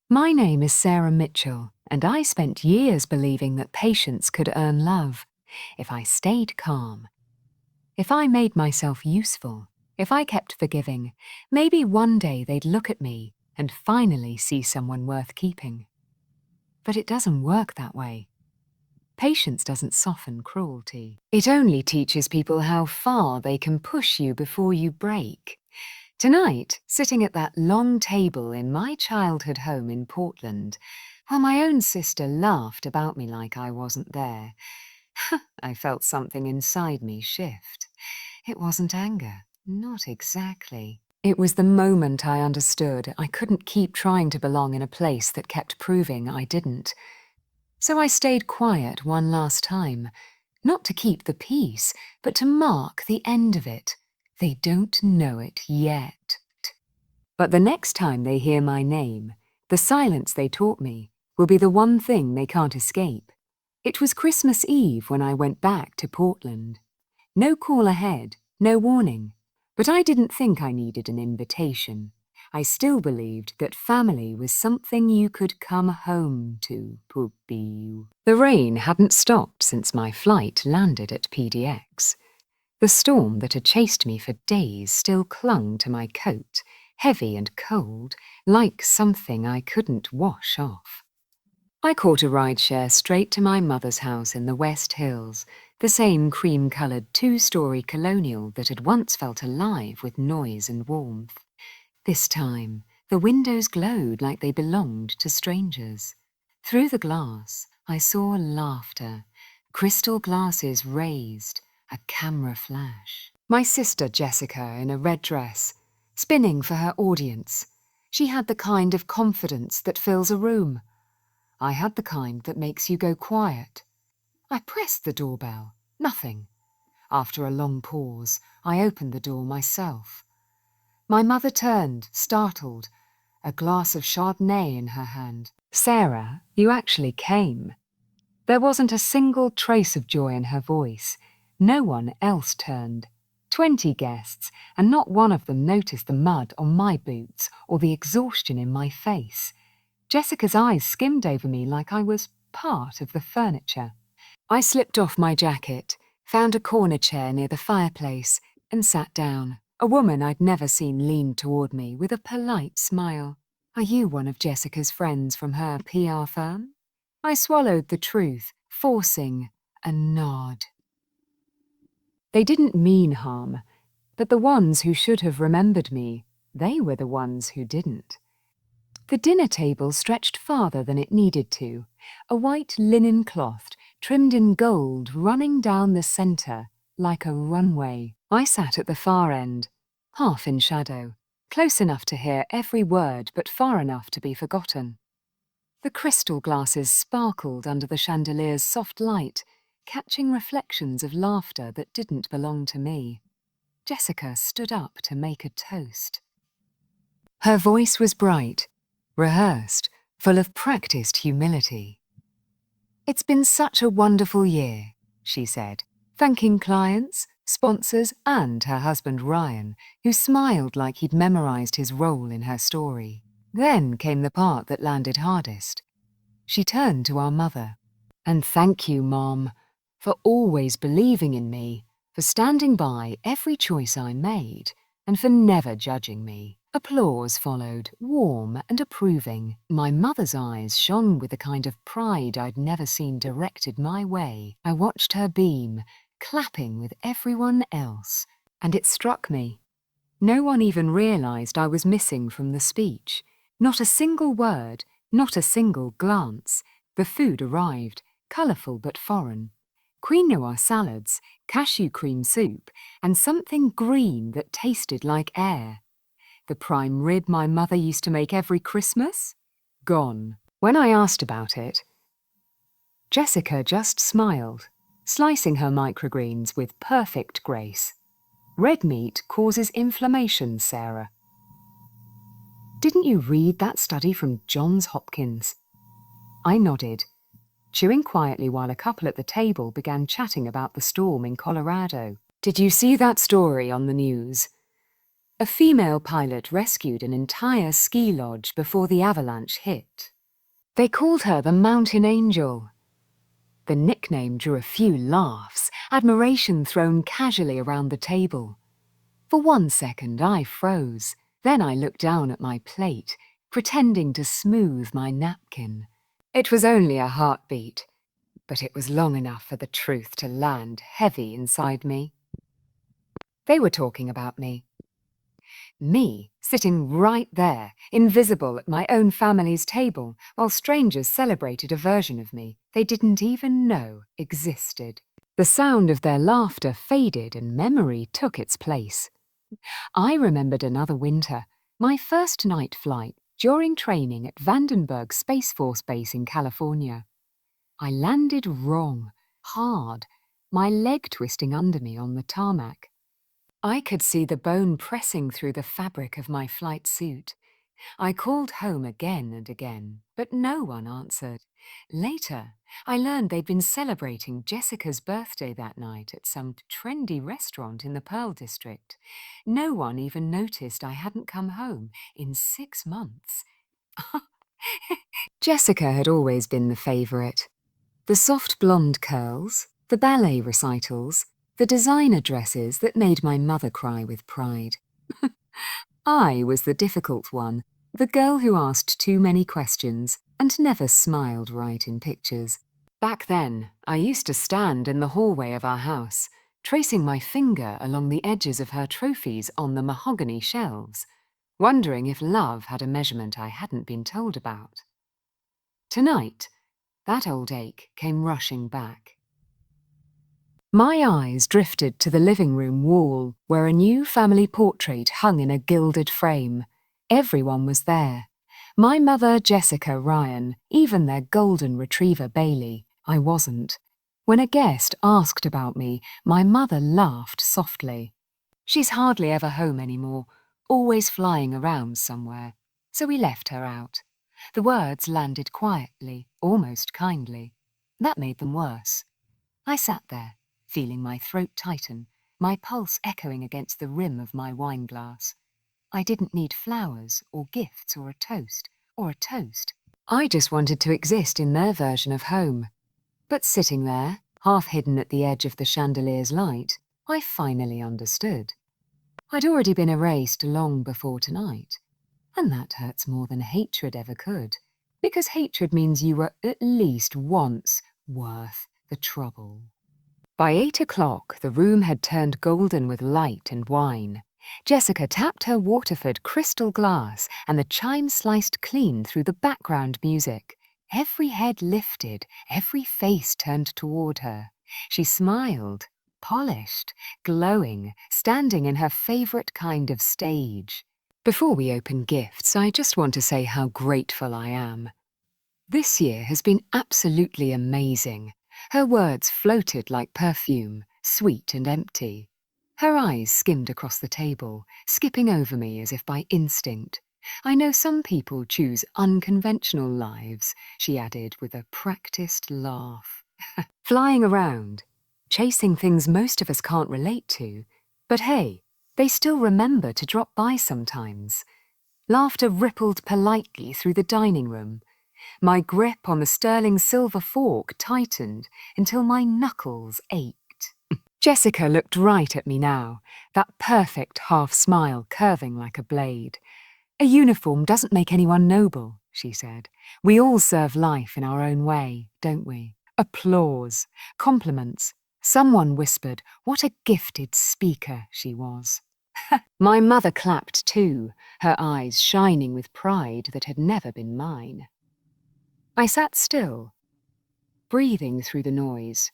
My name is Sarah Mitchell, and I spent years believing that patience could earn love. If I stayed calm, if I made myself useful, if I kept forgiving, maybe one day they'd look at me and finally see someone worth keeping. But it doesn't work that way. Patience doesn't soften cruelty. It only teaches people how far they can push you before you break. Tonight, sitting at that long table in my childhood home in Portland, while my own sister laughed about me like I wasn't there, I felt something inside me shift. It wasn't anger, not exactly. It was the moment I understood I couldn't keep trying to belong in a place that kept proving I didn't. So I stayed quiet one last time, not to keep the peace, but to mark the end of it. They don't know it yet. But the next time they hear my name, the silence they taught me will be the one thing they can't escape. It was Christmas Eve when I went back to Portland. No call ahead, no warning. But I didn't think I needed an invitation. I still believed that family was something you could come home to, Puppy. The rain hadn't stopped since my flight landed at PDX. The storm that had chased me for days still clung to my coat, heavy and cold, like something I couldn't wash off. I caught a rideshare straight to my mother's house in the West Hills, the same cream-coloured two-storey colonial that had once felt alive with noise and warmth. This time, the windows glowed like they belonged to strangers. Through the glass, I saw laughter, crystal glasses raised, a camera flash. My sister Jessica in a red dress, spinning for her audience. She had the kind of confidence that fills a room. I had the kind that makes you go quiet. I pressed the doorbell. Nothing. After a long pause, I opened the door myself. My mother turned, startled, a glass of Chardonnay in her hand. "Sarah, you actually came." There wasn't a single trace of joy in her voice. No one else turned. 20 guests, and not one of them noticed the mud on my boots or the exhaustion in my face. Jessica's eyes skimmed over me like I was part of the furniture. I slipped off my jacket, found a corner chair near the fireplace, and sat down. A woman I'd never seen leaned toward me with a polite smile. "Are you one of Jessica's friends from her PR firm?" I swallowed the truth, forcing a nod. They didn't mean harm, but the ones who should have remembered me, they were the ones who didn't. The dinner table stretched farther than it needed to, a white linen cloth trimmed in gold running down the centre like a runway. I sat at the far end, half in shadow, close enough to hear every word but far enough to be forgotten. The crystal glasses sparkled under the chandelier's soft light, catching reflections of laughter that didn't belong to me. Jessica stood up to make a toast. Her voice was bright, rehearsed, full of practiced humility. "It's been such a wonderful year," she said, thanking clients, sponsors, and her husband Ryan, who smiled like he'd memorized his role in her story. Then came the part that landed hardest. She turned to our mother. "And thank you, Mom, for always believing in me, for standing by every choice I made, and for never judging me." Applause followed, warm and approving. My mother's eyes shone with the kind of pride I'd never seen directed my way. I watched her beam, clapping with everyone else, and it struck me. No one even realized I was missing from the speech. Not a single word, not a single glance. The food arrived, colourful but foreign. Quinoa salads, cashew cream soup, and something green that tasted like air. The prime rib my mother used to make every Christmas? Gone. When I asked about it, Jessica just smiled, slicing her microgreens with perfect grace. "Red meat causes inflammation, Sarah." "Didn't you read that study from Johns Hopkins?" I nodded, chewing quietly while a couple at the table began chatting about the storm in Colorado. "Did you see that story on the news?" A female pilot rescued an entire ski lodge before the avalanche hit. They called her the Mountain Angel. The nickname drew a few laughs, admiration thrown casually around the table. For 1 second, I froze. Then I looked down at my plate, pretending to smooth my napkin. It was only a heartbeat, but it was long enough for the truth to land heavy inside me. They were talking about me. Me, sitting right there, invisible at my own family's table, while strangers celebrated a version of me they didn't even know existed. The sound of their laughter faded and memory took its place. I remembered another winter, my first night flight during training at Vandenberg Space Force Base in California. I landed wrong, hard, my leg twisting under me on the tarmac. I could see the bone pressing through the fabric of my flight suit. I called home again and again, but no one answered. Later, I learned they'd been celebrating Jessica's birthday that night at some trendy restaurant in the Pearl District. No one even noticed I hadn't come home in 6 months. Jessica had always been the favourite. The soft blonde curls, the ballet recitals, the designer dresses that made my mother cry with pride. I was the difficult one, the girl who asked too many questions and never smiled right in pictures. Back then, I used to stand in the hallway of our house, tracing my finger along the edges of her trophies on the mahogany shelves, wondering if love had a measurement I hadn't been told about. Tonight, that old ache came rushing back. My eyes drifted to the living room wall, where a new family portrait hung in a gilded frame. Everyone was there. My mother, Jessica, Ryan, even their golden retriever, Bailey. I wasn't. When a guest asked about me, my mother laughed softly. She's hardly ever home anymore, always flying around somewhere. So we left her out. The words landed quietly, almost kindly. That made them worse. I sat there, feeling my throat tighten, my pulse echoing against the rim of my wine glass. I didn't need flowers or gifts or a toast. I just wanted to exist in their version of home. But sitting there, half hidden at the edge of the chandelier's light, I finally understood. I'd already been erased long before tonight. And that hurts more than hatred ever could, because hatred means you were at least once worth the trouble. By 8 o'clock, the room had turned golden with light and wine. Jessica tapped her Waterford crystal glass, and the chime sliced clean through the background music. Every head lifted, every face turned toward her. She smiled, polished, glowing, standing in her favourite kind of stage. Before we open gifts, I just want to say how grateful I am. This year has been absolutely amazing. Her words floated like perfume, sweet and empty. Her eyes skimmed across the table, skipping over me as if by instinct. I know some people choose unconventional lives, she added with a practiced laugh. Flying around, chasing things most of us can't relate to, but hey, they still remember to drop by sometimes. Laughter rippled politely through the dining room. My grip on the sterling silver fork tightened until my knuckles ached. Jessica looked right at me now, that perfect half-smile curving like a blade. "A uniform doesn't make anyone noble," she said. "We all serve life in our own way, don't we?" Applause, compliments. Someone whispered what a gifted speaker she was. My mother clapped too, her eyes shining with pride that had never been mine. I sat still, breathing through the noise.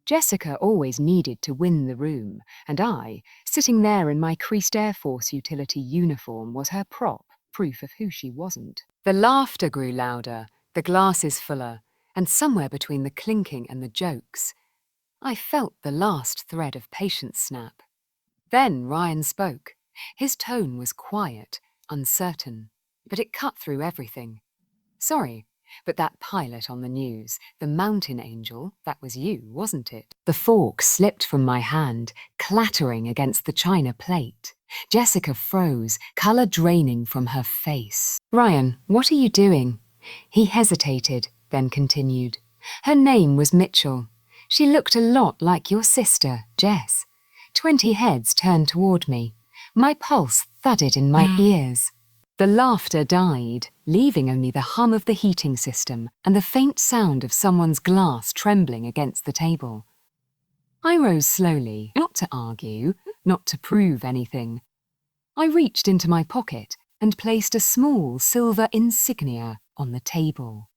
Jessica always needed to win the room, and I, sitting there in my creased Air Force utility uniform, was her prop, proof of who she wasn't. The laughter grew louder, the glasses fuller, and somewhere between the clinking and the jokes, I felt the last thread of patience snap. Then Ryan spoke. His tone was quiet, uncertain, but it cut through everything. "Sorry, But that pilot on the news, the mountain angel, that was you, wasn't it? The fork slipped from my hand, clattering against the china plate. Jessica froze, colour draining from her face. Ryan, what are you doing? He hesitated, then continued. Her name was Mitchell. She looked a lot like your sister, Jess. 20 heads turned toward me. My pulse thudded in my ears. The laughter died, leaving only the hum of the heating system and the faint sound of someone's glass trembling against the table. I rose slowly, not to argue, not to prove anything. I reached into my pocket and placed a small silver insignia on the table.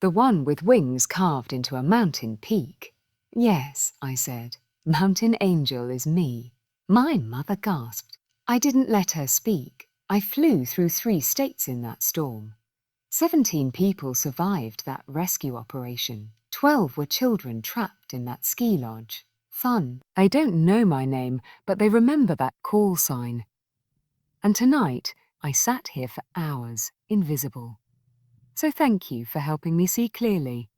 The one with wings carved into a mountain peak. Yes, I said, Mountain Angel is me. My mother gasped. I didn't let her speak. I flew through 3 states in that storm. 17 people survived that rescue operation. 12 were children trapped in that ski lodge. Fun. I don't know my name, but they remember that call sign. And tonight, I sat here for hours, invisible. So thank you for helping me see clearly.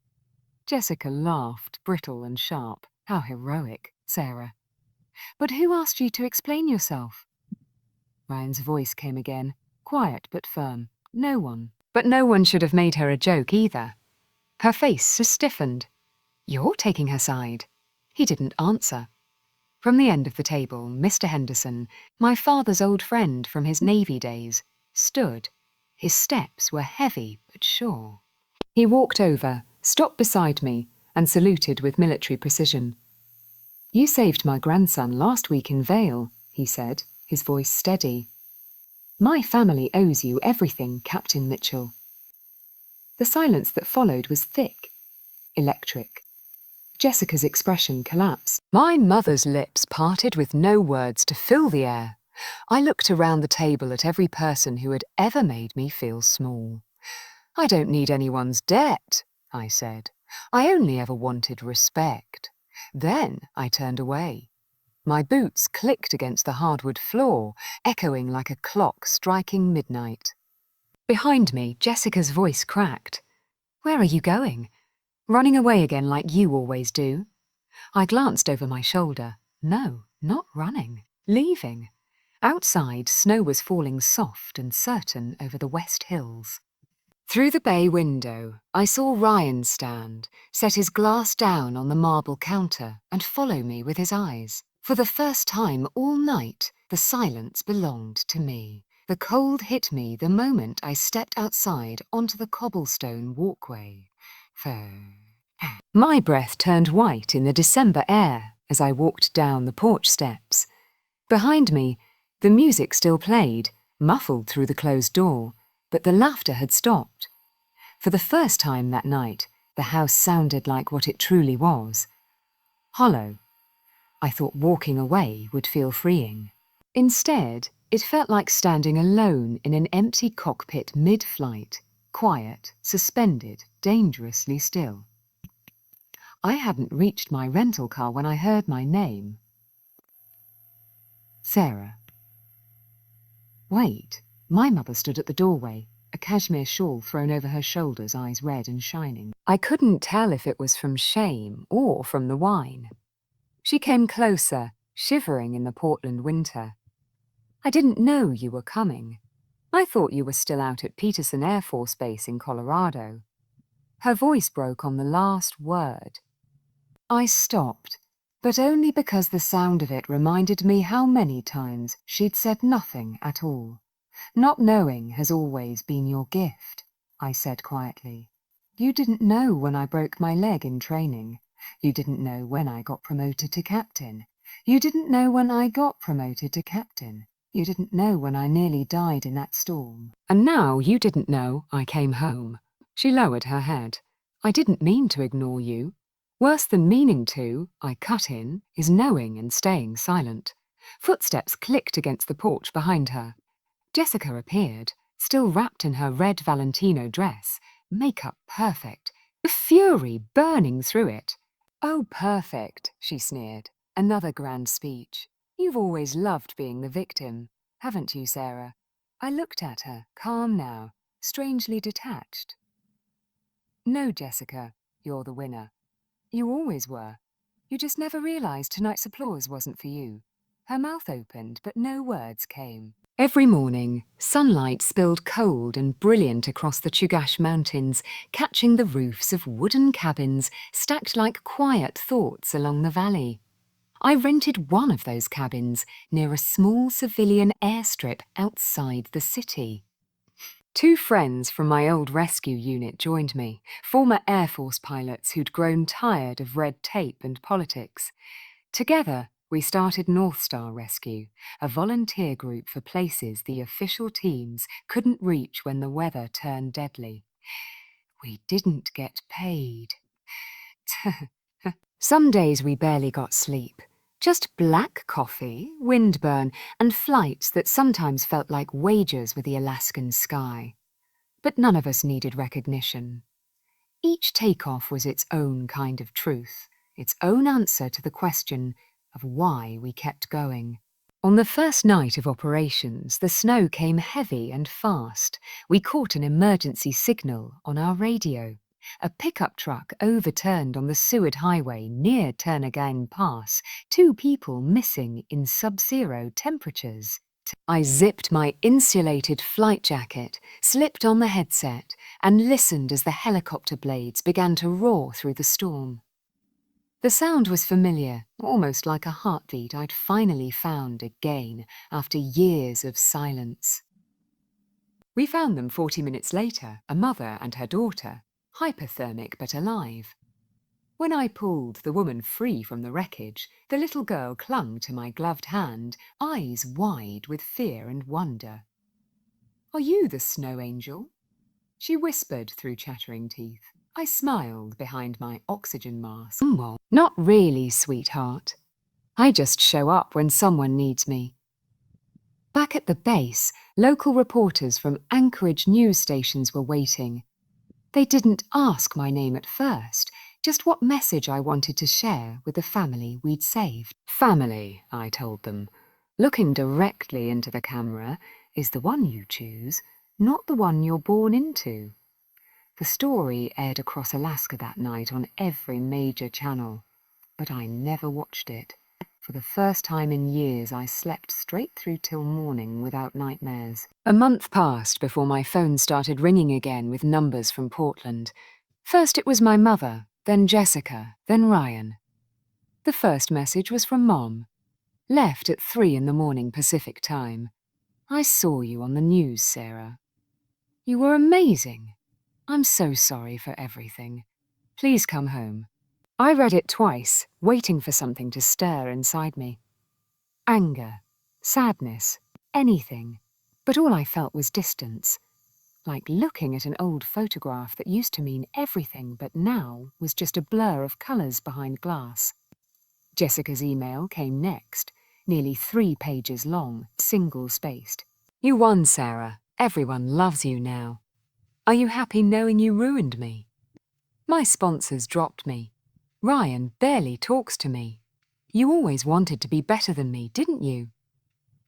Jessica laughed, brittle and sharp. How heroic, Sarah. But who asked you to explain yourself? Ryan's voice came again, quiet but firm. No one. But no one should have made her a joke either. Her face stiffened. You're taking her side. He didn't answer. From the end of the table, Mr. Henderson, my father's old friend from his Navy days, stood. His steps were heavy but sure. He walked over, stopped beside me, and saluted with military precision. You saved my grandson last week in Vale, he said, his voice steady. My family owes you everything, Captain Mitchell. The silence that followed was thick, electric. Jessica's expression collapsed. My mother's lips parted with no words to fill the air. I looked around the table at every person who had ever made me feel small. I don't need anyone's debt, I said. I only ever wanted respect. Then I turned away. My boots clicked against the hardwood floor, echoing like a clock striking midnight. Behind me, Jessica's voice cracked. Where are you going? Running away again like you always do? I glanced over my shoulder. No, not running. Leaving. Outside, snow was falling soft and certain over the west hills. Through the bay window, I saw Ryan stand, set his glass down on the marble counter, and follow me with his eyes. For the first time all night, the silence belonged to me. The cold hit me the moment I stepped outside onto the cobblestone walkway. My breath turned white in the December air as I walked down the porch steps. Behind me, the music still played, muffled through the closed door, but the laughter had stopped. For the first time that night, the house sounded like what it truly was. Hollow. I thought walking away would feel freeing. Instead, it felt like standing alone in an empty cockpit mid-flight, quiet, suspended, dangerously still. I hadn't reached my rental car when I heard my name. Sarah. Wait, my mother stood at the doorway, a cashmere shawl thrown over her shoulders, eyes red and shining. I couldn't tell if it was from shame or from the wine. She came closer, shivering in the Portland winter. I didn't know you were coming. I thought you were still out at Peterson Air Force Base in Colorado. Her voice broke on the last word. I stopped, but only because the sound of it reminded me how many times she'd said nothing at all. Not knowing has always been your gift, I said quietly. You didn't know when I broke my leg in training. You didn't know when I got promoted to captain. You didn't know when I got promoted to captain. You didn't know when I nearly died in that storm. And now you didn't know I came home. She lowered her head. I didn't mean to ignore you. Worse than meaning to, I cut in, is knowing and staying silent. Footsteps clicked against the porch behind her. Jessica appeared, still wrapped in her red Valentino dress, makeup perfect, the fury burning through it. Oh, perfect, she sneered. Another grand speech. You've always loved being the victim, haven't you, Sarah? I looked at her, calm now, strangely detached. No, Jessica, you're the winner. You always were. You just never realized tonight's applause wasn't for you. Her mouth opened, but no words came. Every morning, sunlight spilled cold and brilliant across the Chugash Mountains, catching the roofs of wooden cabins stacked like quiet thoughts along the valley. I rented one of those cabins near a small civilian airstrip outside the city. Two friends from my old rescue unit joined me, former Air Force pilots who'd grown tired of red tape and politics. Together, we started North Star Rescue, a volunteer group for places the official teams couldn't reach when the weather turned deadly. We didn't get paid. Some days we barely got sleep. Just black coffee, windburn, and flights that sometimes felt like wagers with the Alaskan sky. But none of us needed recognition. Each takeoff was its own kind of truth, its own answer to the question of why we kept going. On the first night of operations, the snow came heavy and fast. We caught an emergency signal on our radio. A pickup truck overturned on the Seward Highway near Turnagain Pass, 2 people missing in sub-zero temperatures. I zipped my insulated flight jacket, slipped on the headset, and listened as the helicopter blades began to roar through the storm. The sound was familiar, almost like a heartbeat I'd finally found again after years of silence. We found them 40 minutes later, a mother and her daughter, hypothermic but alive. When I pulled the woman free from the wreckage, the little girl clung to my gloved hand, eyes wide with fear and wonder. "Are you the snow angel?" she whispered through chattering teeth. I smiled behind my oxygen mask. "Well, not really, sweetheart. I just show up when someone needs me." Back at the base, local reporters from Anchorage news stations were waiting. They didn't ask my name at first, just what message I wanted to share with the family we'd saved. "Family," I told them, "looking directly into the camera is the one you choose, not the one you're born into." The story aired across Alaska that night on every major channel, but I never watched it. For the first time in years, I slept straight through till morning without nightmares. A month passed before my phone started ringing again with numbers from Portland. First it was my mother, then Jessica, then Ryan. The first message was from Mom. Left at 3 in the morning Pacific time. "I saw you on the news, Sarah. You were amazing. I'm so sorry for everything. Please come home." I read it twice, waiting for something to stir inside me. Anger, sadness, anything. But all I felt was distance. Like looking at an old photograph that used to mean everything but now was just a blur of colours behind glass. Jessica's email came next, nearly 3 pages long, single-spaced. "You won, Sarah. Everyone loves you now. Are you happy knowing you ruined me? My sponsors dropped me. Ryan barely talks to me. You always wanted to be better than me, didn't you?"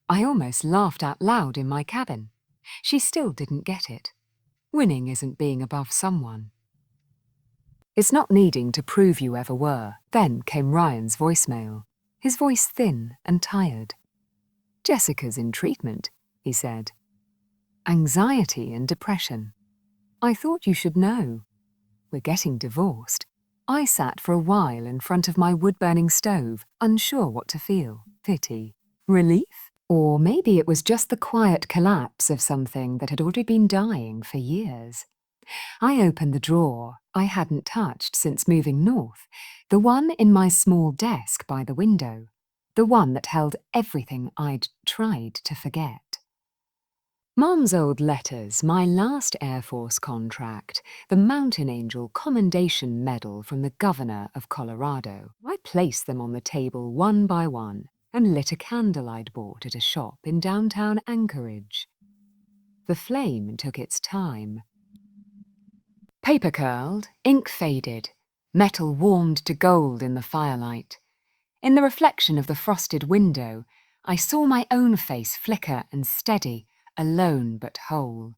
I almost laughed out loud in my cabin. She still didn't get it. Winning isn't being above someone. "It's not needing to prove you ever were." Then came Ryan's voicemail, his voice thin and tired. "Jessica's in treatment," he said. "Anxiety and depression. I thought you should know. We're getting divorced." I sat for a while in front of my wood-burning stove, unsure what to feel. Pity? Relief? Or maybe it was just the quiet collapse of something that had already been dying for years. I opened the drawer I hadn't touched since moving north, the one in my small desk by the window, the one that held everything I'd tried to forget. Mom's old letters, my last Air Force contract, the Mountain Angel Commendation Medal from the Governor of Colorado. I placed them on the table one by one and lit a candle I'd bought at a shop in downtown Anchorage. The flame took its time. Paper curled, ink faded, metal warmed to gold in the firelight. In the reflection of the frosted window, I saw my own face flicker and steady, alone but whole.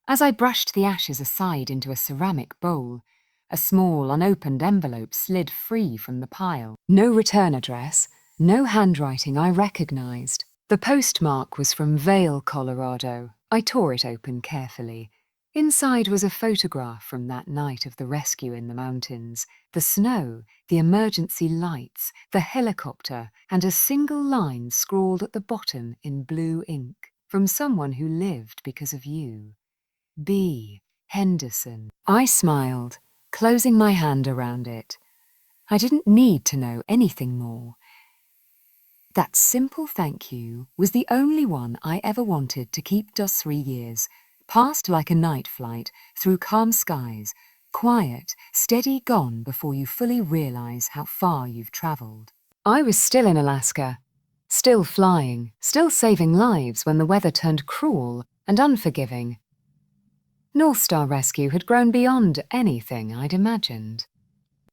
As I brushed the ashes aside into a ceramic bowl, A small, unopened envelope slid free from the pile. No return address, no handwriting I recognized. The postmark was from Vail, Colorado. I tore it open carefully. Inside was a photograph from that night of the rescue in the mountains. The snow, the emergency lights, the helicopter, and a single line scrawled at the bottom in blue ink. From someone who lived because of you. B. Henderson. I smiled, closing my hand around it. I didn't need to know anything more. That simple thank you was the only one I ever wanted to keep those 3 years, passed like a night flight through calm skies, quiet, steady gone before you fully realize how far you've traveled. I was still in Alaska, still flying, still saving lives when the weather turned cruel and unforgiving. North Star Rescue had grown beyond anything I'd imagined.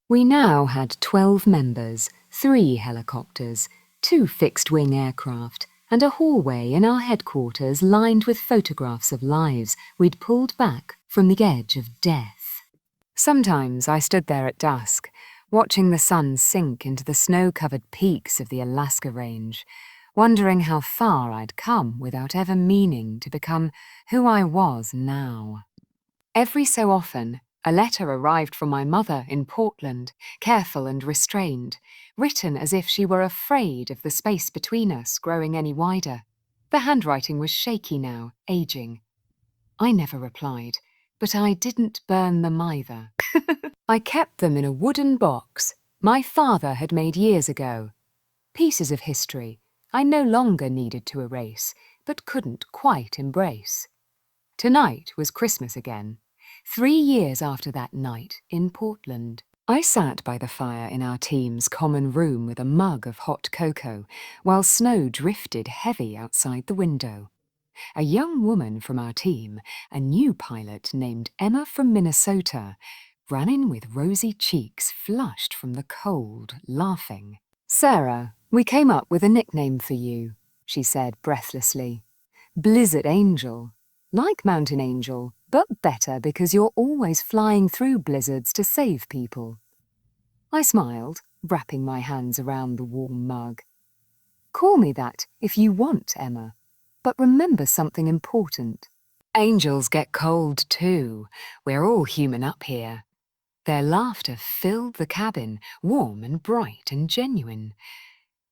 We now had 12 members, 3 helicopters, 2 fixed-wing aircraft, and a hallway in our headquarters lined with photographs of lives we'd pulled back from the edge of death. Sometimes I stood there at dusk, watching the sun sink into the snow-covered peaks of the Alaska Range, wondering how far I'd come without ever meaning to become who I was now. Every so often, a letter arrived from my mother in Portland, careful and restrained, written as if she were afraid of the space between us growing any wider. The handwriting was shaky now, aging. I never replied, but I didn't burn them either. I kept them in a wooden box my father had made years ago. Pieces of history I no longer needed to erase, but couldn't quite embrace. Tonight was Christmas again. 3 years after that night in Portland. I sat by the fire in our team's common room with a mug of hot cocoa, while snow drifted heavy outside the window. A young woman from our team, a new pilot named Emma from Minnesota, ran in with rosy cheeks flushed from the cold, laughing. "Sarah, we came up with a nickname for you," she said breathlessly. "Blizzard Angel. Like Mountain Angel, but better because you're always flying through blizzards to save people." I smiled, wrapping my hands around the warm mug. "Call me that if you want, Emma. But remember something important. Angels get cold too. We're all human up here." Their laughter filled the cabin, warm and bright and genuine.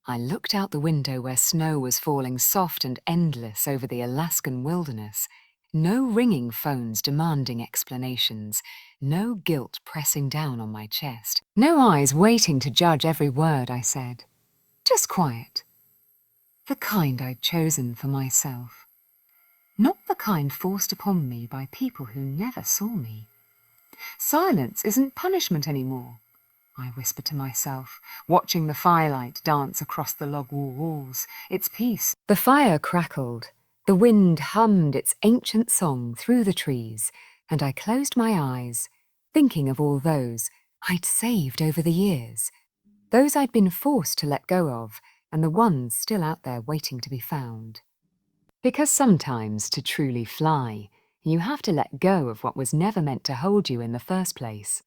I looked out the window where snow was falling soft and endless over the Alaskan wilderness. No ringing phones demanding explanations, no guilt pressing down on my chest, no eyes waiting to judge every word I said. Just quiet. The kind I'd chosen for myself. Not the kind forced upon me by people who never saw me. Silence isn't punishment anymore, I whispered to myself, watching the firelight dance across the log wall walls. It's peace. The fire crackled. The wind hummed its ancient song through the trees, and I closed my eyes, thinking of all those I'd saved over the years, those I'd been forced to let go of, and the ones still out there waiting to be found. Because sometimes, to truly fly, you have to let go of what was never meant to hold you in the first place.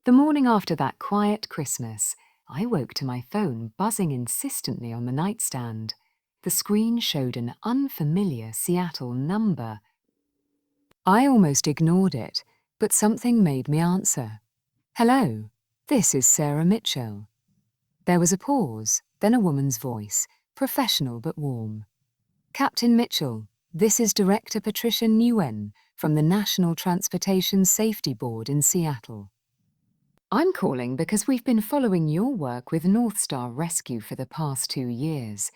The morning after that quiet Christmas, I woke to my phone buzzing insistently on the nightstand. The screen showed an unfamiliar Seattle number. I almost ignored it, but something made me answer. "Hello, this is Sarah Mitchell." There was a pause, then a woman's voice, professional but warm. "Captain Mitchell, this is Director Patricia Nguyen from the National Transportation Safety Board in Seattle. I'm calling because we've been following your work with North Star Rescue for the past 2 years.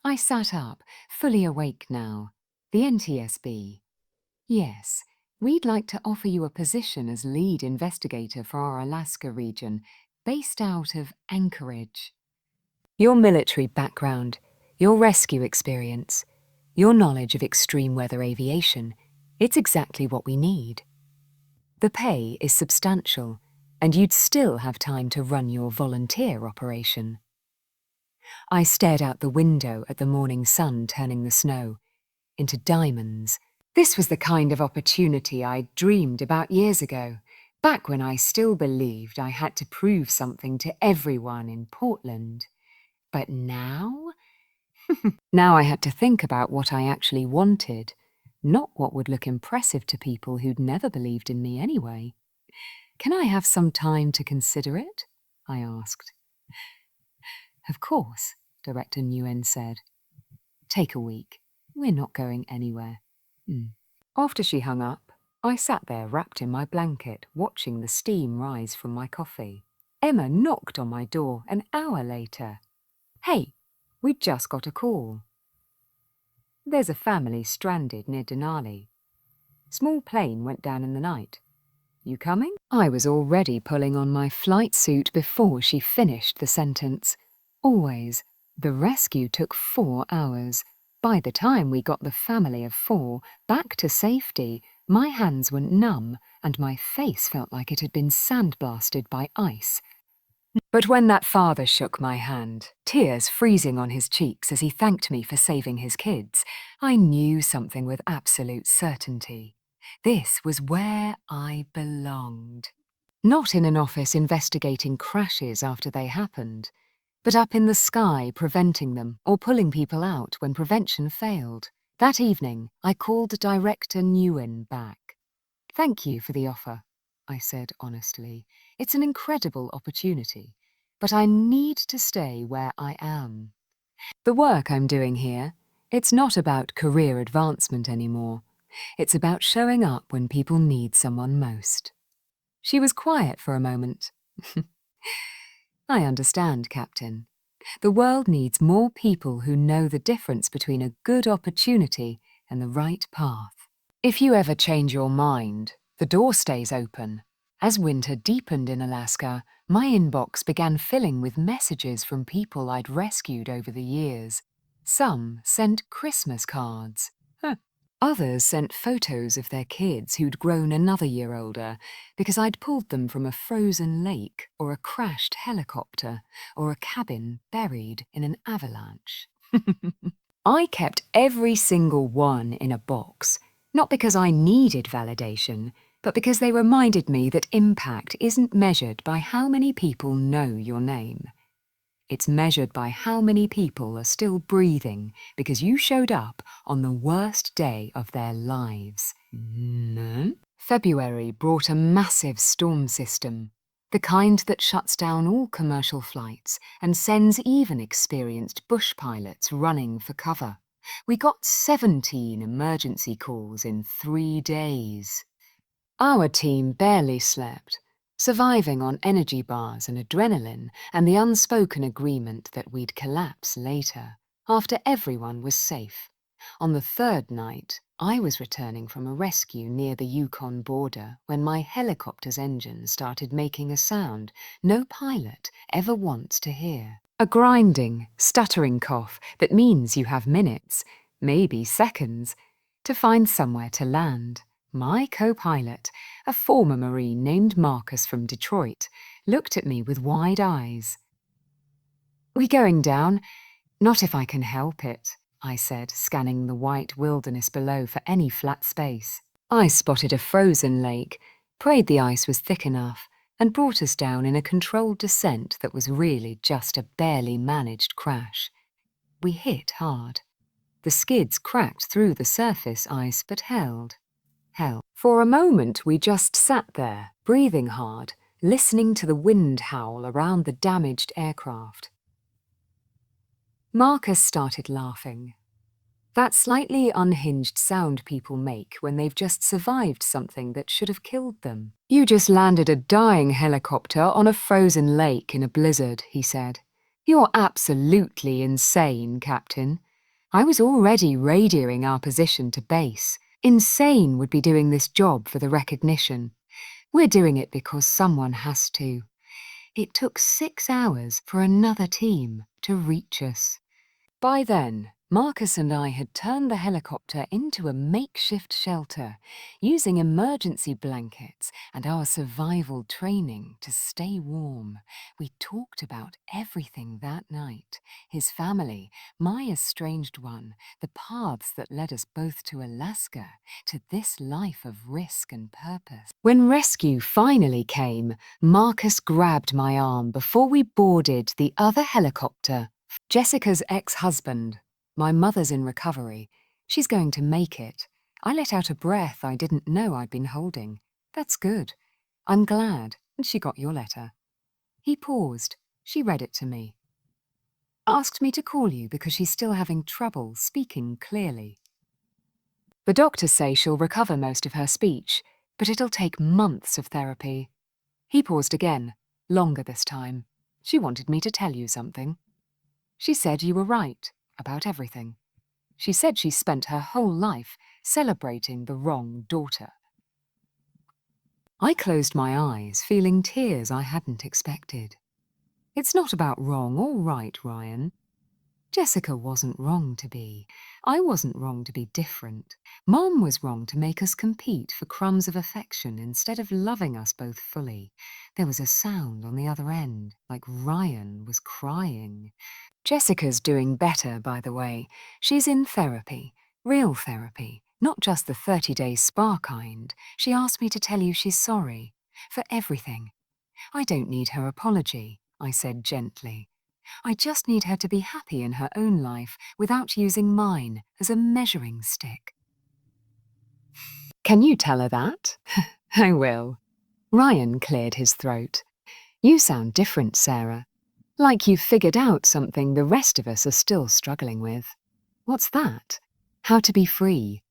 I sat up, fully awake now. The NTSB. Yes, we'd like to offer you a position as lead investigator for our Alaska region, based out of Anchorage. Your military background, your rescue experience, your knowledge of extreme weather aviation, it's exactly what we need. The pay is substantial, and you'd still have time to run your volunteer operation." I stared out the window at the morning sun turning the snow into diamonds. This was the kind of opportunity I'd dreamed about years ago, Back when I still believed I had to prove something to everyone in Portland. But now? Now I had to think about what I actually wanted, not what would look impressive to people who'd never believed in me anyway. Can I have some time to consider it? I asked. Of course, Director Nguyen said. Take a week. We're not going anywhere. After she hung up, I sat there wrapped in my blanket, watching the steam rise from my coffee. Emma knocked on my door an hour later. Hey, we'd just got a call. There's a family stranded near Denali. Small plane went down in the night. You coming? I was already pulling on my flight suit before she finished the sentence. Always. The rescue took 4 hours. By the time we got the family of 4 back to safety, my hands went numb and my face felt like it had been sandblasted by ice. But when that father shook my hand, tears freezing on his cheeks as he thanked me for saving his kids, I knew something with absolute certainty. This was where I belonged. Not in an office investigating crashes after they happened, but up in the sky preventing them or pulling people out when prevention failed. That evening, I called Director Nguyen back. Thank you for the offer, I said honestly. It's an incredible opportunity, but I need to stay where I am. The work I'm doing here, it's not about career advancement anymore. It's about showing up when people need someone most. She was quiet for a moment. I understand, Captain. The world needs more people who know the difference between a good opportunity and the right path. If you ever change your mind, the door stays open. As winter deepened in Alaska, my inbox began filling with messages from people I'd rescued over the years. Some sent Christmas cards. Others sent photos of their kids who'd grown another year older because I'd pulled them from a frozen lake or a crashed helicopter or a cabin buried in an avalanche. I kept every single one in a box, not because I needed validation, but because they reminded me that impact isn't measured by how many people know your name. It's measured by how many people are still breathing because you showed up on the worst day of their lives. February brought a massive storm system, the kind that shuts down all commercial flights and sends even experienced bush pilots running for cover. We got 17 emergency calls in 3 days. Our team barely slept, surviving on energy bars and adrenaline and the unspoken agreement that we'd collapse later, after everyone was safe. On the 3rd night, I was returning from a rescue near the Yukon border when my helicopter's engine started making a sound no pilot ever wants to hear. A grinding, stuttering cough that means you have minutes, maybe seconds, to find somewhere to land. My co-pilot, a former Marine named Marcus from Detroit, looked at me with wide eyes. "We going down? Not if I can help it," I said, scanning the white wilderness below for any flat space. I spotted a frozen lake, prayed the ice was thick enough, and brought us down in a controlled descent that was really just a barely managed crash. We hit hard. The skids cracked through the surface ice but held. For a moment we just sat there, breathing hard, listening to the wind howl around the damaged aircraft. Marcus started laughing. That slightly unhinged sound people make when they've just survived something that should have killed them. "You just landed a dying helicopter on a frozen lake in a blizzard," he said. "You're absolutely insane, Captain. I was already radioing our position to base. Insane would be doing this job for the recognition. We're doing it because someone has to. It took 6 hours for another team to reach us." By then, Marcus and I had turned the helicopter into a makeshift shelter, using emergency blankets and our survival training to stay warm. We talked about everything that night: his family, my estranged one, the paths that led us both to Alaska, to this life of risk and purpose. When rescue finally came, Marcus grabbed my arm before we boarded the other helicopter. Jessica's ex-husband. My mother's in recovery. She's going to make it. I let out a breath I didn't know I'd been holding. That's good. I'm glad. And she got your letter. He paused. She read it to me. Asked me to call you because she's still having trouble speaking clearly. The doctors say she'll recover most of her speech, but it'll take months of therapy. He paused again, longer this time. She wanted me to tell you something. She said you were right about everything. She said she spent her whole life celebrating the wrong daughter. I closed my eyes, feeling tears I hadn't expected. It's not about wrong or right, Ryan. Jessica wasn't wrong to be. I wasn't wrong to be different. Mom was wrong to make us compete for crumbs of affection instead of loving us both fully. There was a sound on the other end, like Ryan was crying. Jessica's doing better, by the way. She's in therapy, real therapy, not just the 30-day spa kind. She asked me to tell you she's sorry for everything. I don't need her apology, I said gently. I just need her to be happy in her own life without using mine as a measuring stick. Can you tell her that? I will. Ryan cleared his throat. You sound different, Sarah. Like you've figured out something the rest of us are still struggling with. What's that? How to be free.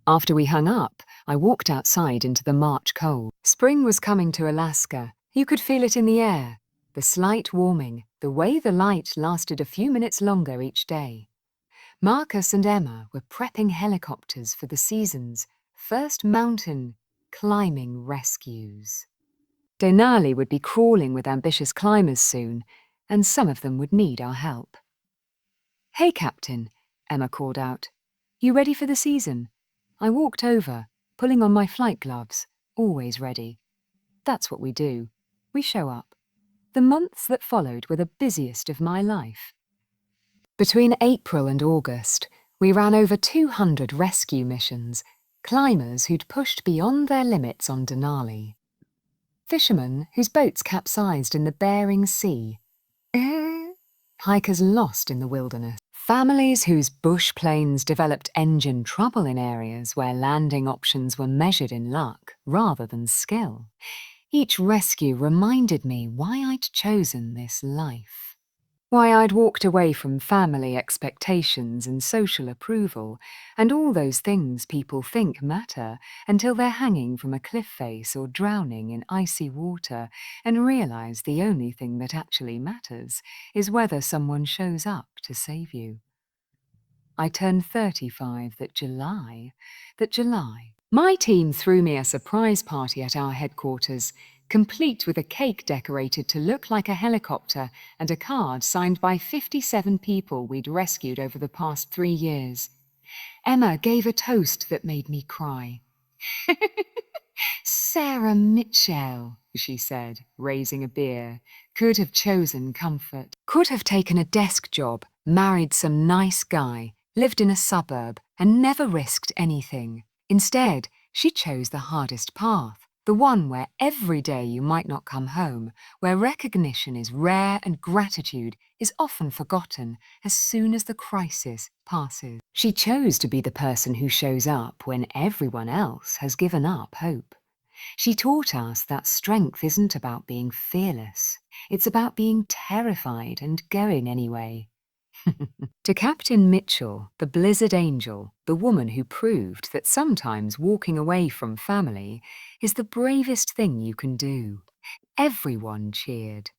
After we hung up, I walked outside into the March cold. Spring was coming to Alaska. You could feel it in the air. The slight warming, the way the light lasted a few minutes longer each day. Marcus and Emma were prepping helicopters for the season's first mountain climbing rescues. Denali would be crawling with ambitious climbers soon, and some of them would need our help. Hey, Captain, Emma called out. You ready for the season? I walked over, pulling on my flight gloves, always ready. That's what we do. We show up. The months that followed were the busiest of my life. Between April and August, we ran over 200 rescue missions, climbers who'd pushed beyond their limits on Denali. Fishermen whose boats capsized in the Bering Sea. Hikers lost in the wilderness. Families whose bush planes developed engine trouble in areas where landing options were measured in luck rather than skill. Each rescue reminded me why I'd chosen this life. Why I'd walked away from family expectations and social approval, and all those things people think matter, until they're hanging from a cliff face or drowning in icy water, and realize the only thing that actually matters is whether someone shows up to save you. I turned 35 that July. My team threw me a surprise party at our headquarters, complete with a cake decorated to look like a helicopter and a card signed by 57 people we'd rescued over the past 3 years. Emma gave a toast that made me cry. Sarah Mitchell, she said, raising a beer, could have chosen comfort. Could have taken a desk job, married some nice guy, lived in a suburb, and never risked anything. Instead, she chose the hardest path, the one where every day you might not come home, where recognition is rare and gratitude is often forgotten as soon as the crisis passes. She chose to be the person who shows up when everyone else has given up hope. She taught us that strength isn't about being fearless. It's about being terrified and going anyway. To Captain Mitchell, the Blizzard Angel, the woman who proved that sometimes walking away from family is the bravest thing you can do, everyone cheered.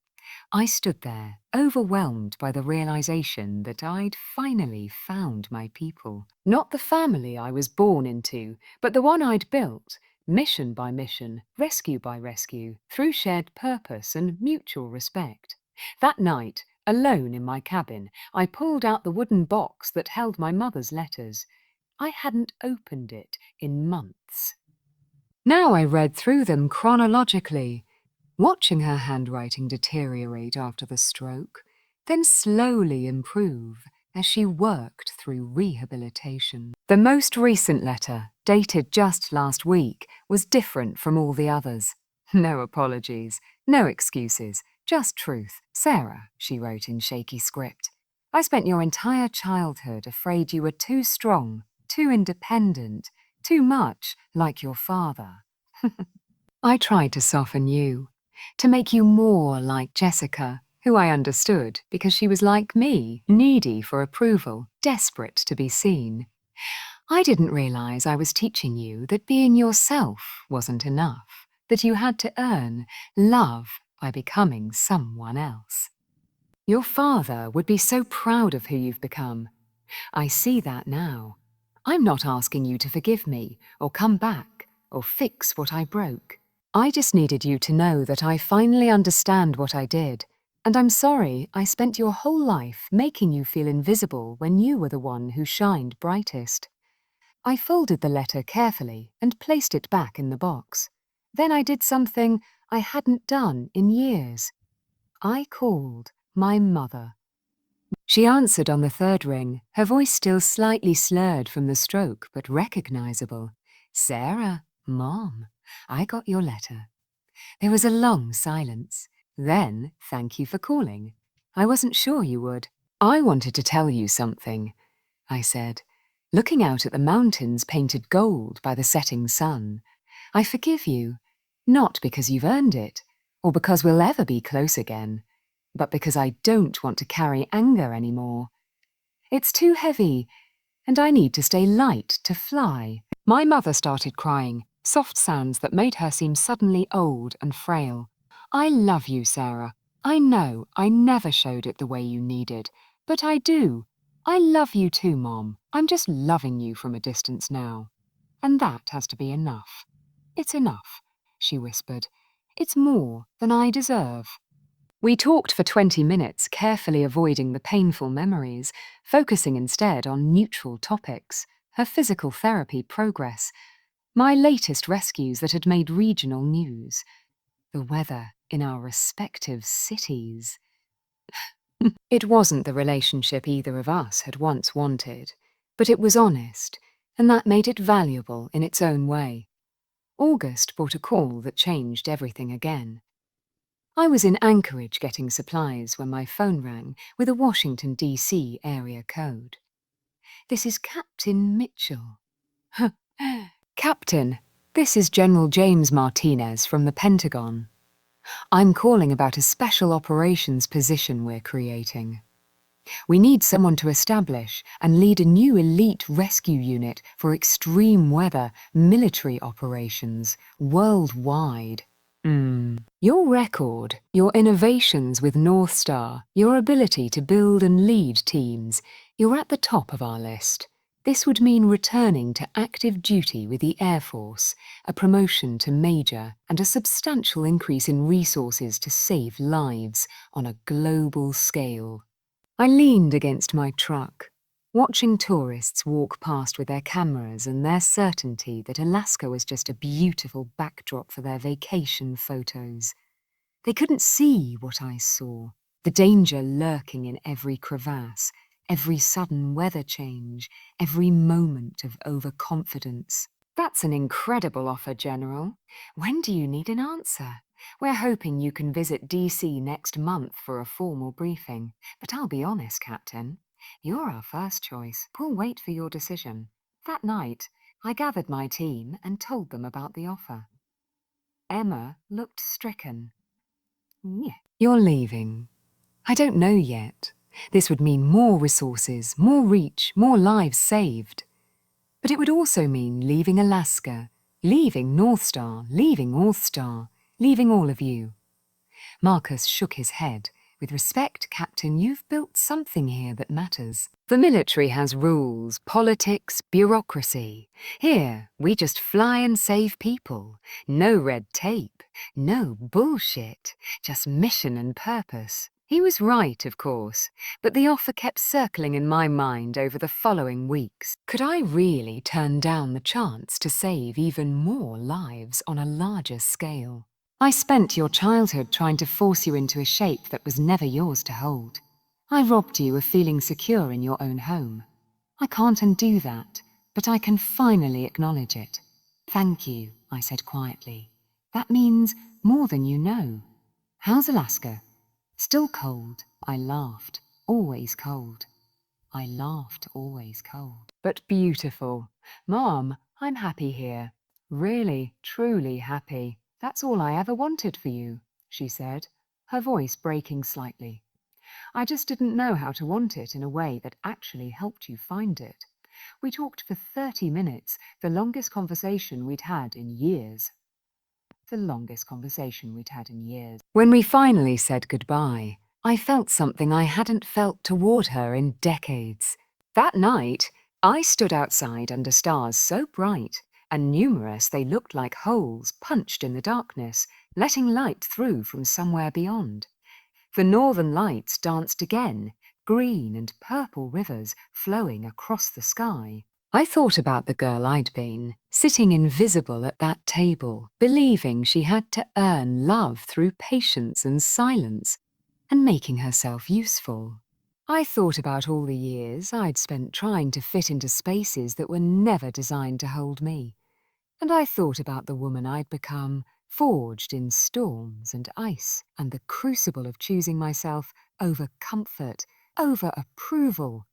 I stood there, overwhelmed by the realization that I'd finally found my people. Not the family I was born into, but the one I'd built, mission by mission, rescue by rescue, through shared purpose and mutual respect. That night, Alone in my cabin, I pulled out the wooden box that held my mother's letters. I hadn't opened it in months. Now I read through them chronologically, watching her handwriting deteriorate after the stroke, then slowly improve as she worked through rehabilitation. The most recent letter, dated just last week, was different from all the others. No apologies, no excuses, just truth. Sarah, she wrote in shaky script, I spent your entire childhood afraid you were too strong, too independent, too much like your father. I tried to soften you, to make you more like Jessica, who I understood because she was like me, needy for approval, desperate to be seen. I didn't realize I was teaching you that being yourself wasn't enough, that you had to earn love by becoming someone else. Your father would be so proud of who you've become. I see that now. I'm not asking you to forgive me, or come back, or fix what I broke. I just needed you to know that I finally understand what I did, and I'm sorry I spent your whole life making you feel invisible when you were the one who shined brightest. I folded the letter carefully and placed it back in the box. Then I did something I hadn't done in years. I called my mother. She answered on the third ring, her voice still slightly slurred from the stroke, but recognizable. Sarah, Mom, I got your letter. There was a long silence. Then, thank you for calling. I wasn't sure you would. I wanted to tell you something, I said, looking out at the mountains painted gold by the setting sun. I forgive you, not because you've earned it, or because we'll ever be close again, but because I don't want to carry anger anymore. It's too heavy, and I need to stay light to fly. My mother started crying, soft sounds that made her seem suddenly old and frail. I love you, Sarah. I know I never showed it the way you needed, but I do. I love you too, Mom. I'm just loving you from a distance now. And that has to be enough. It's enough, she whispered. It's more than I deserve. We talked for 20 minutes, carefully avoiding the painful memories, focusing instead on neutral topics, her physical therapy progress, my latest rescues that had made regional news, the weather in our respective cities. It wasn't the relationship either of us had once wanted, but it was honest, and that made it valuable in its own way. August brought a call that changed everything again. I was in Anchorage getting supplies when my phone rang with a Washington, D.C. area code. This is Captain Mitchell. Captain, this is General James Martinez from the Pentagon. I'm calling about a special operations position we're creating. We need someone to establish and lead a new elite rescue unit for extreme weather military operations worldwide. Your record, your innovations with North Star, your ability to build and lead teams, you're at the top of our list. This would mean returning to active duty with the Air Force, a promotion to major, and a substantial increase in resources to save lives on a global scale. I leaned against my truck, watching tourists walk past with their cameras and their certainty that Alaska was just a beautiful backdrop for their vacation photos. They couldn't see what I saw, the danger lurking in every crevasse, every sudden weather change, every moment of overconfidence. That's an incredible offer, General. When do you need an answer? We're hoping you can visit DC next month for a formal briefing. But I'll be honest, Captain. You're our first choice. We'll wait for your decision. That night, I gathered my team and told them about the offer. Emma looked stricken. Yeah. You're leaving. I don't know yet. This would mean more resources, more reach, more lives saved. But it would also mean leaving Alaska, leaving North Star, leaving All-Star, leaving all of you. Marcus shook his head. With respect, Captain, you've built something here that matters. The military has rules, politics, bureaucracy. Here, we just fly and save people. No red tape, no bullshit, just mission and purpose. He was right, of course, but the offer kept circling in my mind over the following weeks. Could I really turn down the chance to save even more lives on a larger scale? I spent your childhood trying to force you into a shape that was never yours to hold. I robbed you of feeling secure in your own home. I can't undo that, but I can finally acknowledge it. Thank you, I said quietly. That means more than you know. How's Alaska? Still cold, I laughed. Always cold. I laughed, always cold. But beautiful. Mom, I'm happy here. Really, truly happy. That's all I ever wanted for you, she said, her voice breaking slightly. I just didn't know how to want it in a way that actually helped you find it. We talked for 30 minutes, the longest conversation we'd had in years. When we finally said goodbye, I felt something I hadn't felt toward her in decades. That night, I stood outside under stars so bright and numerous they looked like holes punched in the darkness, letting light through from somewhere beyond. The northern lights danced again, green and purple rivers flowing across the sky. I thought about the girl I'd been, sitting invisible at that table, believing she had to earn love through patience and silence, and making herself useful. I thought about all the years I'd spent trying to fit into spaces that were never designed to hold me. And I thought about the woman I'd become, forged in storms and ice, and the crucible of choosing myself over comfort, over approval,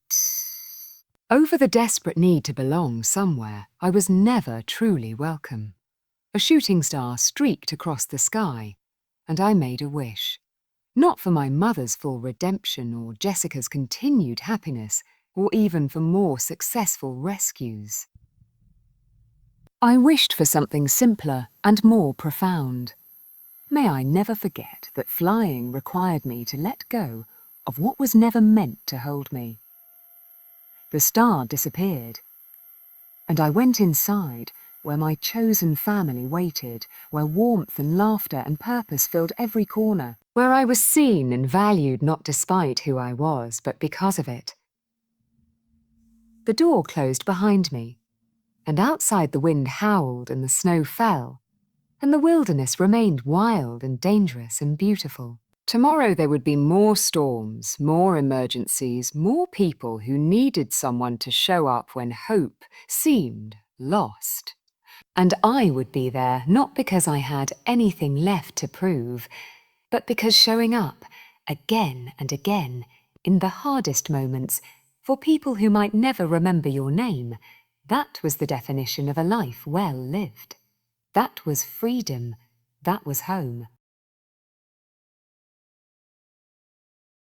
over the desperate need to belong somewhere. I was never truly welcome. A shooting star streaked across the sky, and I made a wish. Not for my mother's full redemption or Jessica's continued happiness, or even for more successful rescues. I wished for something simpler and more profound. May I never forget that flying required me to let go of what was never meant to hold me. The star disappeared, and I went inside where my chosen family waited, where warmth and laughter and purpose filled every corner, where I was seen and valued not despite who I was, but because of it. The door closed behind me, and outside the wind howled and the snow fell, and the wilderness remained wild and dangerous and beautiful. Tomorrow there would be more storms, more emergencies, more people who needed someone to show up when hope seemed lost. And I would be there not because I had anything left to prove, but because showing up again and again in the hardest moments for people who might never remember your name, that was the definition of a life well lived. That was freedom. That was home.